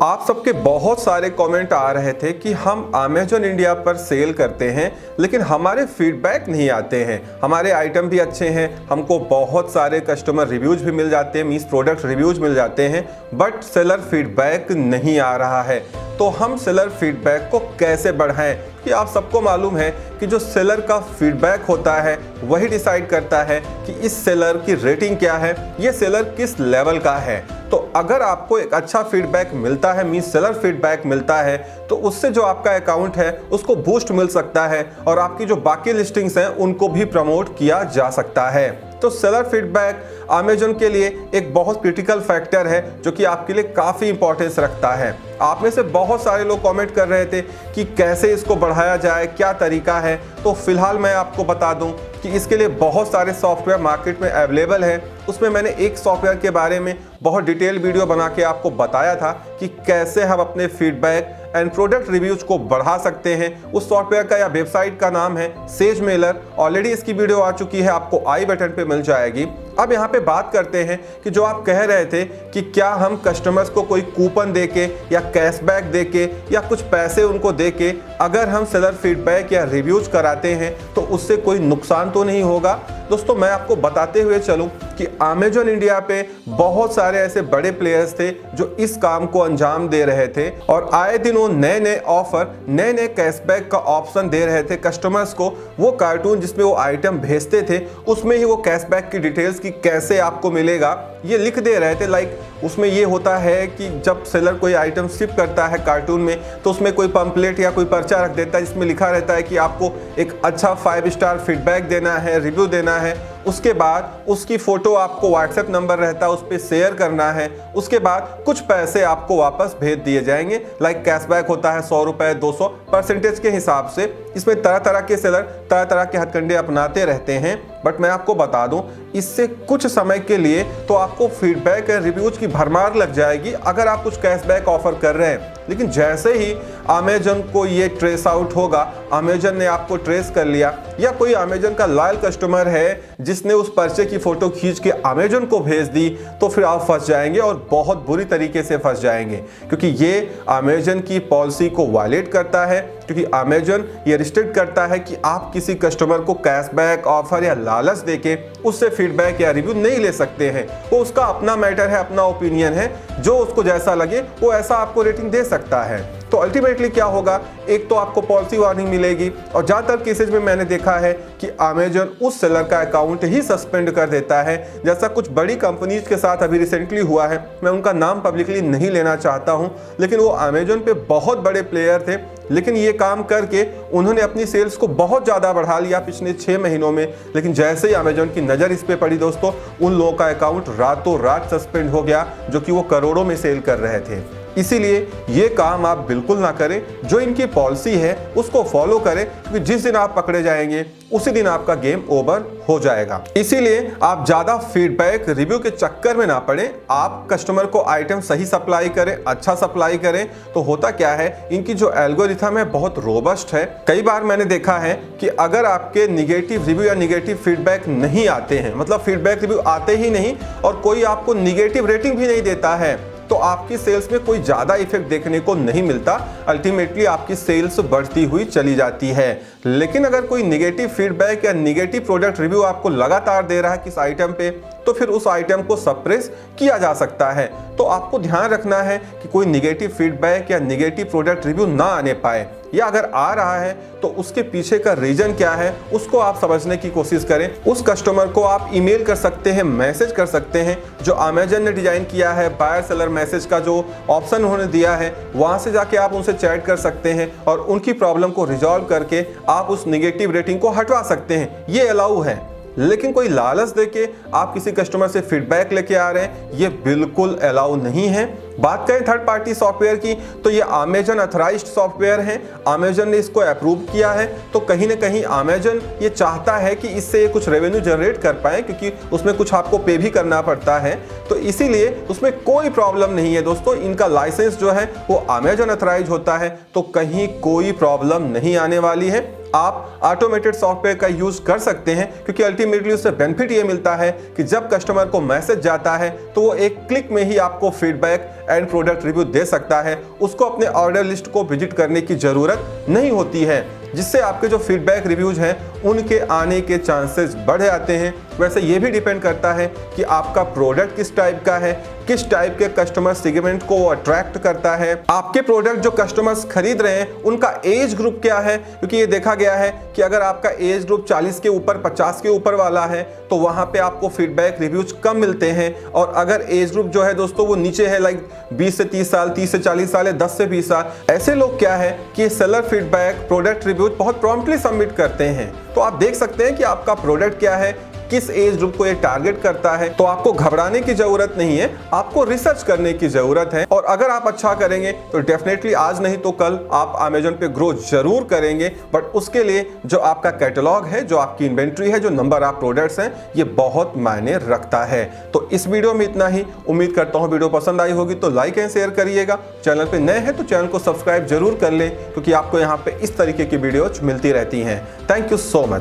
आप सबके बहुत सारे कमेंट आ रहे थे कि हम अमेजॉन इंडिया पर सेल करते हैं लेकिन हमारे फीडबैक नहीं आते हैं। हमारे आइटम भी अच्छे हैं, हमको बहुत सारे कस्टमर रिव्यूज भी मिल जाते हैं, मीन्स प्रोडक्ट रिव्यूज मिल जाते हैं, बट सेलर फीडबैक नहीं आ रहा है। तो हम सेलर फीडबैक को कैसे बढ़ाएं? कि आप सबको मालूम है कि जो सेलर का फीडबैक होता है वही डिसाइड करता है कि इस सेलर की रेटिंग क्या है, ये सेलर किस लेवल का है। तो अगर आपको एक अच्छा फीडबैक मिलता है, मींस सेलर फीडबैक मिलता है, तो उससे जो आपका अकाउंट है उसको बूस्ट मिल सकता है और आपकी जो बाकी लिस्टिंग्स हैं उनको भी प्रमोट किया जा सकता है। तो सेलर फीडबैक अमेजॉन के लिए एक बहुत क्रिटिकल फैक्टर है जो कि आपके लिए काफ़ी इंपॉर्टेंस रखता है। आप में से बहुत सारे लोग कमेंट कर रहे थे कि कैसे इसको बढ़ाया जाए, क्या तरीका है। तो फिलहाल मैं आपको बता दूं कि इसके लिए बहुत सारे सॉफ्टवेयर मार्केट में अवेलेबल है। उसमें मैंने एक सॉफ्टवेयर के बारे में बहुत डिटेल वीडियो बना के आपको बताया था कि कैसे हम अपने फीडबैक एंड प्रोडक्ट रिव्यूज को बढ़ा सकते हैं। उस सॉफ्टवेयर का या वेबसाइट का नाम है सेजमेलर। ऑलरेडी इसकी वीडियो आ चुकी है, आपको आई बटन पे मिल जाएगी। अब यहाँ पे बात करते हैं कि जो आप कह रहे थे कि क्या हम कस्टमर्स को कोई कूपन देके या कैशबैक देके या कुछ पैसे उनको देके अगर हम सेलर फीडबैक या रिव्यूज कराते हैं तो उससे कोई नुकसान तो नहीं होगा। दोस्तों, मैं आपको बताते हुए चलूं कि अमेजॉन इंडिया पे बहुत सारे ऐसे बड़े प्लेयर्स थे जो इस काम को अंजाम दे रहे थे और आए दिन वो नए नए ऑफर, नए नए कैशबैक का ऑप्शन दे रहे थे कस्टमर्स को। वो कार्टून जिसमें वो आइटम भेजते थे उसमें ही वो कैशबैक की डिटेल्स कि कैसे आपको मिलेगा ये लिख दे रहे थे। लाइक उसमें ये होता है कि जब सेलर कोई आइटम शिप करता है कार्टून में तो उसमें कोई पंपलेट या कोई पर्चा रख देता है जिसमें लिखा रहता है कि आपको एक अच्छा 5 स्टार फीडबैक देना है, रिव्यू देना है। उसके बाद उसकी फोटो आपको व्हाट्सएप नंबर रहता है उस पर शेयर करना है। उसके बाद कुछ पैसे आपको वापस भेज दिए जाएंगे। लाइक कैशबैक होता है 100 रुपए, 200 परसेंटेज के हिसाब से। इसमें तरह तरह के सेलर तरह तरह के हथकंडे अपनाते रहते हैं। बट मैं आपको बता दूं, इससे कुछ समय के लिए तो आपको फीडबैक या रिव्यूज की भरमार लग जाएगी अगर आप कुछ कैशबैक ऑफर कर रहे हैं। लेकिन जैसे ही अमेजन को ये ट्रेस आउट होगा, अमेजन ने आपको ट्रेस कर लिया या कोई अमेजन का लॉयल कस्टमर है जिसने उस पर्चे की फोटो खींच के अमेजन को भेज दी, तो फिर आप फंस जाएंगे और बहुत बुरी तरीके से फंस जाएंगे, क्योंकि ये अमेजन की पॉलिसी को वायलेट करता है। क्योंकि अमेजन ये रिस्ट्रिक्ट करता है कि आप किसी कस्टमर को कैशबैक ऑफर या लालच देके उससे फीडबैक या रिव्यू नहीं ले सकते हैं। वो उसका अपना मैटर है, अपना ओपिनियन है, जो उसको जैसा लगे वो ऐसा आपको रेटिंग दे सकता है। तो अल्टीमेटली क्या होगा, एक तो आपको पॉलिसी वार्निंग मिलेगी और ज़्यादातर केसेज में मैंने देखा है कि अमेजन उस सेलर का अकाउंट ही सस्पेंड कर देता है। जैसा कुछ बड़ी कंपनीज के साथ अभी रिसेंटली हुआ है, मैं उनका नाम पब्लिकली नहीं लेना चाहता हूं, लेकिन वो अमेजन पे बहुत बड़े प्लेयर थे, लेकिन ये काम करके उन्होंने अपनी सेल्स को बहुत ज़्यादा बढ़ा लिया पिछले 6 महीनों में। लेकिन जैसे ही अमेजन की नज़र इस पे पड़ी दोस्तों, उन लोगों का अकाउंट रातों रात सस्पेंड हो गया, जो कि वो करोड़ों में सेल कर रहे थे। इसीलिए ये काम आप बिल्कुल ना करें, जो इनकी पॉलिसी है उसको फॉलो करें, क्योंकि जिस दिन आप पकड़े जाएंगे उसी दिन आपका गेम ओवर हो जाएगा। इसीलिए आप ज़्यादा फीडबैक रिव्यू के चक्कर में ना पड़ें। आप कस्टमर को आइटम सही सप्लाई करें, अच्छा सप्लाई करें। तो होता क्या है, इनकी जो एल्गोरिथम है बहुत रोबस्ट है। कई बार मैंने देखा है कि अगर आपके निगेटिव रिव्यू या निगेटिव फीडबैक नहीं आते हैं, मतलब फीडबैक रिव्यू आते ही नहीं और कोई आपको निगेटिव रेटिंग भी नहीं देता है, तो आपकी सेल्स में कोई ज़्यादा इफेक्ट देखने को नहीं मिलता। अल्टीमेटली आपकी सेल्स बढ़ती हुई चली जाती है। लेकिन अगर कोई निगेटिव फीडबैक या निगेटिव प्रोडक्ट रिव्यू आपको लगातार दे रहा है किस आइटम पे, तो फिर उस आइटम को सप्रेस किया जा सकता है। तो आपको ध्यान रखना है कि कोई निगेटिव फीडबैक या निगेटिव प्रोडक्ट रिव्यू ना आने पाए, या अगर आ रहा है तो उसके पीछे का रीजन क्या है उसको आप समझने की कोशिश करें। उस कस्टमर को आप ईमेल कर सकते हैं, मैसेज कर सकते हैं, जो अमेजन ने डिजाइन किया है, बायर सेलर मैसेज का जो ऑप्शन उन्होंने दिया है, वहां से जाके आप उनसे चैट कर सकते हैं और उनकी प्रॉब्लम को रिजॉल्व करके आप उस निगेटिव रेटिंग को हटवा सकते हैं। ये अलाउ है। लेकिन कोई लालच देके आप किसी कस्टमर से फीडबैक लेके आ रहे हैं, ये बिल्कुल अलाउ नहीं है। बात करें थर्ड पार्टी सॉफ्टवेयर की, तो ये अमेजन अथराइज्ड सॉफ्टवेयर है, अमेजन ने इसको अप्रूव किया है। तो कहीं ना कहीं अमेजन ये चाहता है कि इससे ये कुछ रेवेन्यू जनरेट कर पाए, क्योंकि उसमें कुछ आपको पे भी करना पड़ता है। तो इसीलिए उसमें कोई प्रॉब्लम नहीं है दोस्तों। इनका लाइसेंस जो है वो अमेजन अथराइज होता है, तो कहीं कोई प्रॉब्लम नहीं आने वाली है। आप ऑटोमेटेड सॉफ्टवेयर का यूज कर सकते हैं, क्योंकि अल्टीमेटली उससे बेनिफिट ये मिलता है कि जब कस्टमर को मैसेज जाता है तो वो एक क्लिक में ही आपको फीडबैक एंड प्रोडक्ट रिव्यू दे सकता है। उसको अपने ऑर्डर लिस्ट को विजिट करने की जरूरत नहीं होती है, जिससे आपके जो फीडबैक रिव्यूज हैं उनके आने के चांसेस बढ़ जाते हैं। वैसे ये भी डिपेंड करता है कि आपका प्रोडक्ट किस टाइप का है, किस टाइप के कस्टमर सेगमेंट को अट्रैक्ट करता है, आपके प्रोडक्ट जो कस्टमर्स खरीद रहे हैं उनका एज ग्रुप क्या है, क्योंकि ये देखा गया है कि अगर आपका एज ग्रुप 40 के ऊपर 50 के ऊपर वाला है तो वहां पे आपको फीडबैक रिव्यूज कम मिलते हैं, और अगर एज ग्रुप जो है दोस्तों वो नीचे है, लाइक 20 से 30 साल, 30 से 40 साल है, 10 से 20 साल, ऐसे लोग क्या है कि सेलर फीडबैक प्रोडक्ट रिव्यूज बहुत प्रॉम्प्टली सबमिट करते हैं। तो आप देख सकते हैं कि आपका प्रोडक्ट क्या है, किस एज ग्रुप को ये टारगेट करता है। तो आपको घबराने की जरूरत नहीं है, आपको रिसर्च करने की जरूरत है, और अगर आप अच्छा करेंगे तो डेफिनेटली आज नहीं तो कल आप अमेज़न पे ग्रो जरूर करेंगे। बट उसके लिए जो आपका कैटलॉग है, जो आपकी इन्वेंट्री है, जो नंबर ऑफ प्रोडक्ट्स हैं, ये बहुत मायने रखता है। तो इस वीडियो में इतना ही। उम्मीद करता हूँ वीडियो पसंद आई होगी, तो लाइक एंड शेयर करिएगा। चैनल पे नए हैं तो चैनल को सब्सक्राइब जरूर कर लें, क्योंकि आपको यहाँ पे इस तरीके की वीडियोज मिलती रहती हैं। Thank you so much.